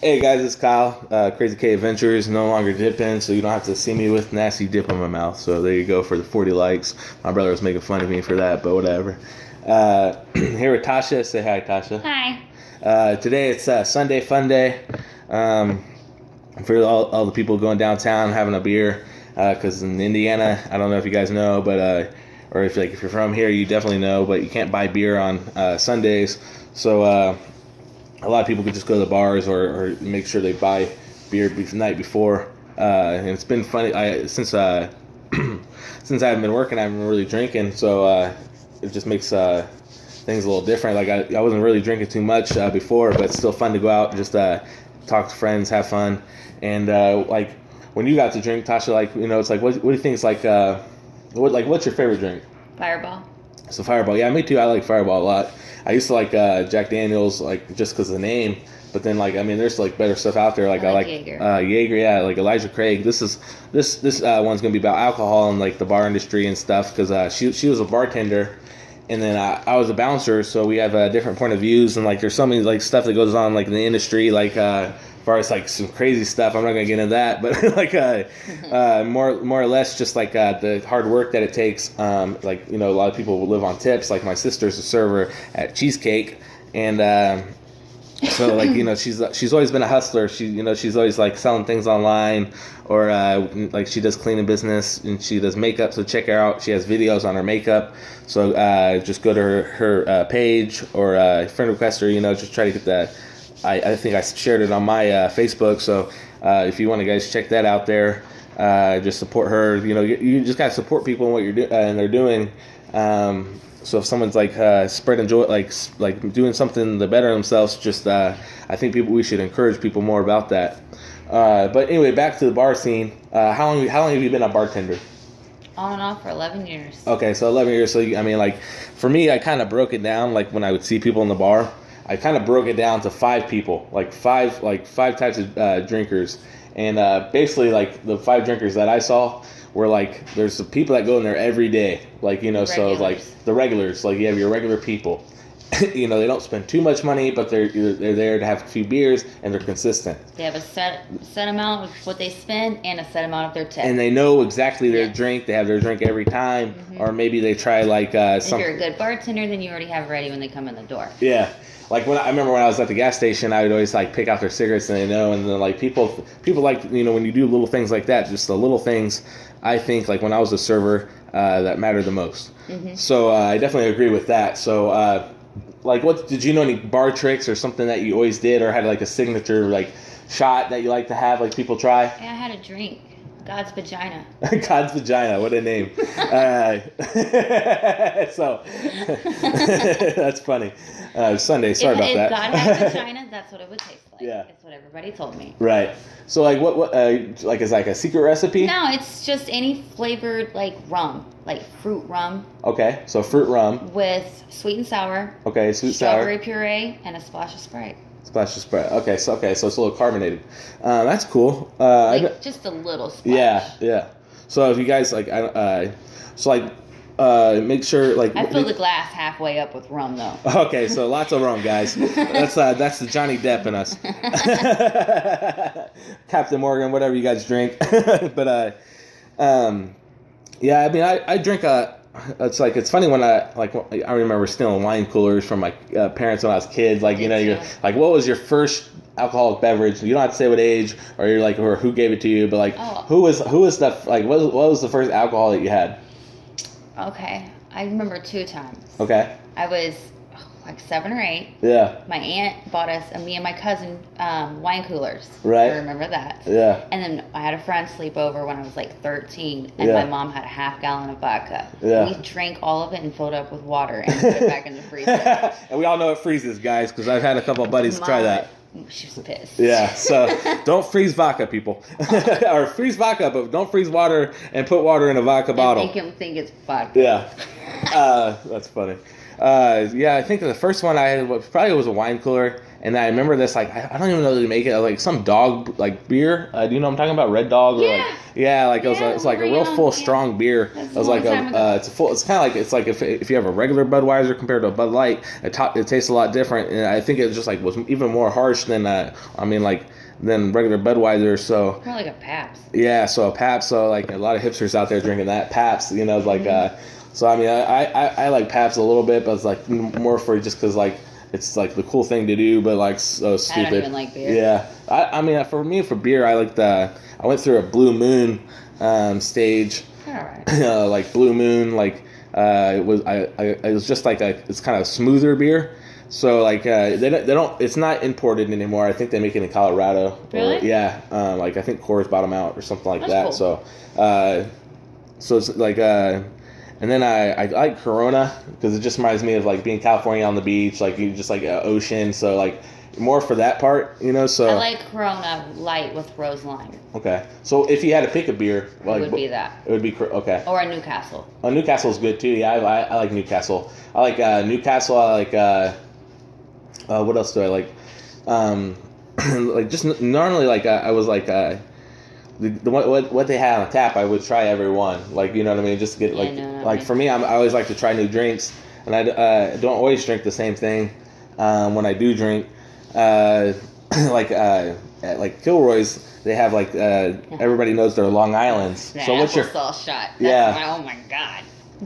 Hey guys, it's Kyle. Kraz K Aventures, no longer dipping, so you don't have to see me with nasty dip in my mouth. So there you go for the 40 likes. My brother was making fun of me for that, but whatever. Here with Tasha. Say hi, Tasha. Hi. Today it's Sunday Fun Day. For all the people going downtown having a beer, because in Indiana, I don't know if you guys know, but or if you're from here, you definitely know, but you can't buy beer on Sundays. So a lot of people could just go to the bars or make sure they buy beer the night before. And it's been funny. Since I haven't been working, I haven't been really drinking, so it just makes things a little different. Like I wasn't really drinking too much before, but it's still fun to go out and just talk to friends, have fun. And like when you got to drink, Tasha, like, you know, it's like what do you think is like what's your favorite drink? Fireball. So Fireball, yeah, me too. I like Fireball a lot. I used to like Jack Daniels, like just because of the name. But then, like, I mean, there's like better stuff out there. Like I like Jaeger, yeah, like Elijah Craig. This one's gonna be about alcohol and like the bar industry and stuff, because she was a bartender, and then I was a bouncer, so we have different point of views, and like there's so many like stuff that goes on like in the industry, like as far as like some crazy stuff. I'm not gonna get into that, but like more or less just like the hard work that it takes. Like, you know, a lot of people will live on tips. Like my sister's a server at Cheesecake, and so like, you know, she's always been a hustler. She's always like selling things online, or like she does cleaning business and she does makeup. So check her out. She has videos on her makeup. So just go to her page or friend request her. You know, just try to get that. I think I shared it on my Facebook, so if you want to guys check that out there, just support her. You know, you just gotta support people in what you're doing and they're doing. So if someone's like spreading joy, like doing something to better themselves, just I think we should encourage people more about that. But anyway, back to the bar scene. How long have you been a bartender? On and off for 11 years. Okay, so 11 years. So I mean, like for me, I kind of broke it down. Like when I would see people in the bar, I kind of broke it down to 5 people, like five types of drinkers, and basically like the 5 drinkers that I saw were like, there's the people that go in there every day, like, you know, regulars. So like the regulars, like you have your regular people, you know, they don't spend too much money, but they're there to have a few beers and they're consistent. They have a set amount of what they spend and a set amount of their tip. And they know exactly their drink. They have their drink every time, or maybe they try like if you're a good bartender, then you already have it ready when they come in the door. Yeah. Like I remember when I was at the gas station, I would always like pick out their cigarettes, and they know, and then like people like, you know, when you do little things like that, just the little things, I think like when I was a server, that mattered the most. Mm-hmm. So I definitely agree with that. So like, what did you know, any bar tricks or something that you always did, or had like a signature like shot that you like to have, like people try? Yeah, I had a drink. God's vagina. God's vagina, what a name. So that's funny. Sunday, sorry about that. If God had a vagina, that's what it would taste like. Yeah. That's what everybody told me. Right. So like what like is like a secret recipe? No, it's just any flavored like rum, like fruit rum. Okay, so fruit rum. With sweet and sour. Okay, sweet strawberry sour. puree and a splash of Sprite. Splash of Sprite. Okay, so it's a little carbonated. That's cool. Like just a little splash. Yeah. So if you guys like, make sure like. I fill the glass halfway up with rum though. Okay, so lots of rum, guys. That's the Johnny Depp in us. Captain Morgan, whatever you guys drink. But yeah, I mean, I drink it's funny when I remember stealing wine coolers from my parents when I was kids. Like, you know, you're like, what was your first alcoholic beverage? You don't have to say what age or you're like, or who gave it to you, but like, who was the like, what was the first alcohol that you had? Okay, I remember 2 times. Okay. I was like 7 or 8. Yeah. My aunt bought us, and me and my cousin, wine coolers. Right. I remember that. Yeah. And then I had a friend sleep over when I was like 13, and my mom had a half gallon of vodka. Yeah. We drank all of it and filled it up with water and put it back in the freezer. And we all know it freezes, guys, because I've had a couple of buddies try that. She was pissed. Yeah, so don't freeze vodka, people. Or freeze vodka, but don't freeze water and put water in a vodka bottle. Make him think it's vodka. Yeah. That's funny. Yeah, I think the first one I had probably was a wine cooler, and I remember this, like, I don't even know how to make it, like some dog, like beer. Do you know what I'm talking about? Red Dog? Or like, yeah, like it's like a real full, strong beer. It was like it's kind of like if you have a regular Budweiser compared to a Bud Light, it tastes a lot different, and I think it just like was even more harsh than I mean, like than regular Budweiser. So more like a Pabst. Yeah, so a Pabst. So like a lot of hipsters out there drinking that Pabst. You know, like so I mean I like Pabst a little bit, but it's like more for just because like it's like the cool thing to do, but like so stupid. I don't even like beer. Yeah, I mean for beer I like I went through a Blue Moon stage. All right. Like Blue Moon, like it was just like it's kind of smoother beer. So like they don't it's not imported anymore. I think they make it in Colorado. Really? Yeah. Like I think Coors bought them out or something like that. Cool. So it's like and then I like Corona because it just reminds me of like being California on the beach, like you just like ocean. So like more for that part, you know. So I like Corona light with rose lime. Okay. So if you had to pick a beer, like, it would be that. It would be okay. Or a Newcastle. Oh, Newcastle's good too. Yeah, I like Newcastle. I like Newcastle. I like what else do I like? Like just normally like I was like what they had on tap. I would try every one. Like you know what I mean. Just to get like for me, I always like to try new drinks, and I don't always drink the same thing when I do drink. Like at Kilroy's, they have like everybody knows their Long Island's. The so what's your applesauce shot? Yeah. Oh my god.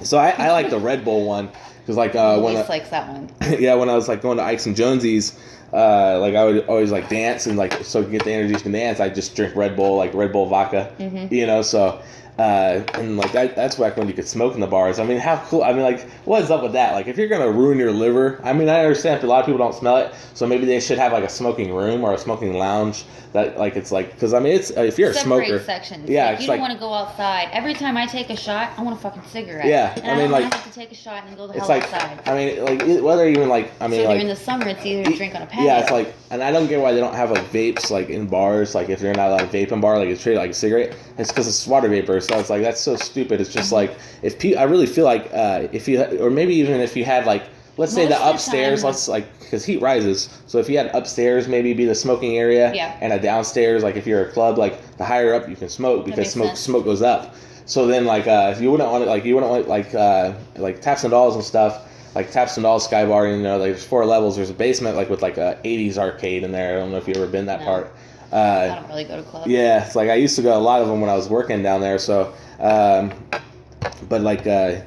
So I like the Red Bull one because like when Elise likes that one. Yeah, when I was like going to Ike's and Jonesy's, like I would always like dance and like so to get the energy to dance, I just drink Red Bull, like Red Bull vodka. Mm-hmm. You know, so and like that's back when you could smoke in the bars. I mean, how cool! I mean, like, what is up with that? Like, if you're gonna ruin your liver, I mean, I understand if a lot of people don't smell it, so maybe they should have like a smoking room or a smoking lounge. That like it's like because I mean it's if you're a smoker, sections. Yeah, like, it's you don't want to go outside. Every time I take a shot, I want a fucking cigarette. Yeah, and I mean don't like have to take a shot and then go the it's hell like outside. I mean like whether even like I mean so like during the summer, it's either to drink on a patio. Yeah, it's like, and I don't get why they don't have like vapes like in bars. Like if you're not allowed to vape in bar, like it's treated like a cigarette. It's because it's water vapor. So it's like that's so stupid. It's just like if I really feel like if you or maybe even if you had like let's say the upstairs, let's like because heat rises. So if you had upstairs, maybe be the smoking area, yeah. And a downstairs, like if you're a club, like the higher up you can smoke because smoke goes up. So then like if you wouldn't want it like Taps and Dolls and stuff. Like Taps and Dolls Sky Bar, you know, like there's 4 levels. There's a basement like with like a 80s arcade in there. I don't know if you've ever been that part. I don't really go to clubs. Yeah, it's like I used to go to a lot of them when I was working down there. So, but like I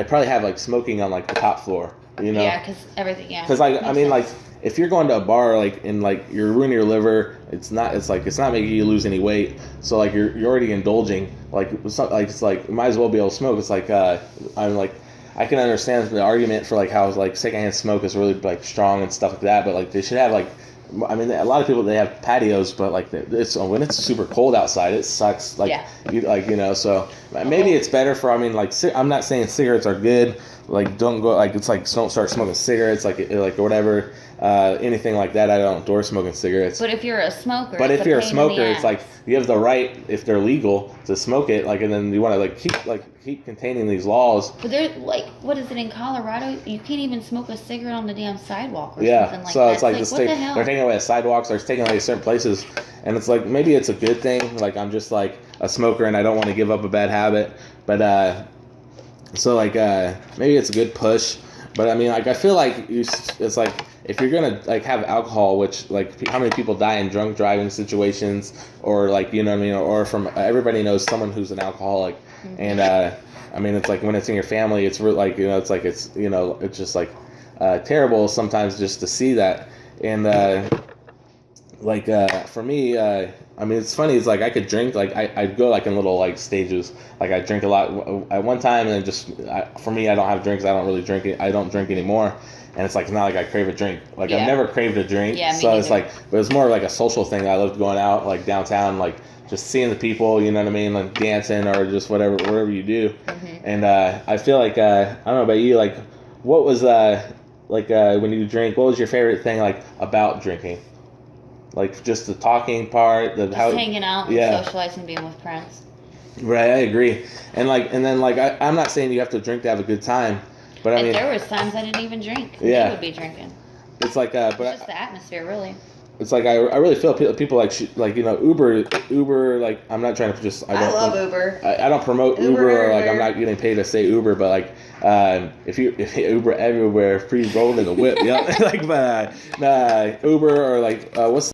probably have like smoking on like the top floor. You know? Yeah, because everything. Yeah. Because like I mean like if you're going to a bar like and like you're ruining your liver, it's not making you lose any weight. So like you're already indulging. Like it's like you might as well be able to smoke. It's like I'm like. I can understand the argument for like how like secondhand smoke is really like strong and stuff like that, but like they should have like, I mean, a lot of people they have patios, but like it's when it's super cold outside, it sucks. Like you know, so maybe it's better for. I mean, like I'm not saying cigarettes are good. Like don't go like it's like don't start smoking cigarettes like or whatever. Anything like that, I don't endorse smoking cigarettes. But if you're a smoker, if you're a smoker, it's like you have the right, if they're legal, to smoke it. Like, and then you want to keep containing these laws. But they're like, what is it in Colorado? You can't even smoke a cigarette on the damn sidewalk or something like that. So it's like what the hell? They're taking away the sidewalks. They're taking away certain places, and it's like maybe it's a good thing. Like I'm just like a smoker and I don't want to give up a bad habit, but so like maybe it's a good push. But I mean, like I feel like it's like if you're gonna like have alcohol, which like how many people die in drunk driving situations, or like you know what I mean, or from everybody knows someone who's an alcoholic, and I mean it's like when it's in your family, it's really like you know it's like it's you know it's just like terrible sometimes just to see that, and like for me. I mean, it's funny. It's like I could drink. Like I'd go like in little like stages. Like I drink a lot at one time, and then just for me, I don't have drinks. I don't really drink it. I don't drink anymore, and it's like it's not like I crave a drink. Like I've never craved a drink. Yeah, me so neither. it's like, but it's more like a social thing. I loved going out like downtown, like just seeing the people. You know what I mean? Like dancing or just whatever you do. Mm-hmm. And I feel like I don't know about you. Like what was when you drink? What was your favorite thing like about drinking? Like just the talking part, just hanging out and socializing, being with friends. Right, I agree. And then I'm not saying you have to drink to have a good time, but I mean there was times I didn't even drink. Yeah, they would be drinking. It's like but it's just the atmosphere, really. It's like I really feel people like you know Uber like I'm not trying to just I love Uber. I don't promote Uber or like I'm not getting paid to say Uber, but like if Uber everywhere, free rolling the whip, yeah, like Uber or like what's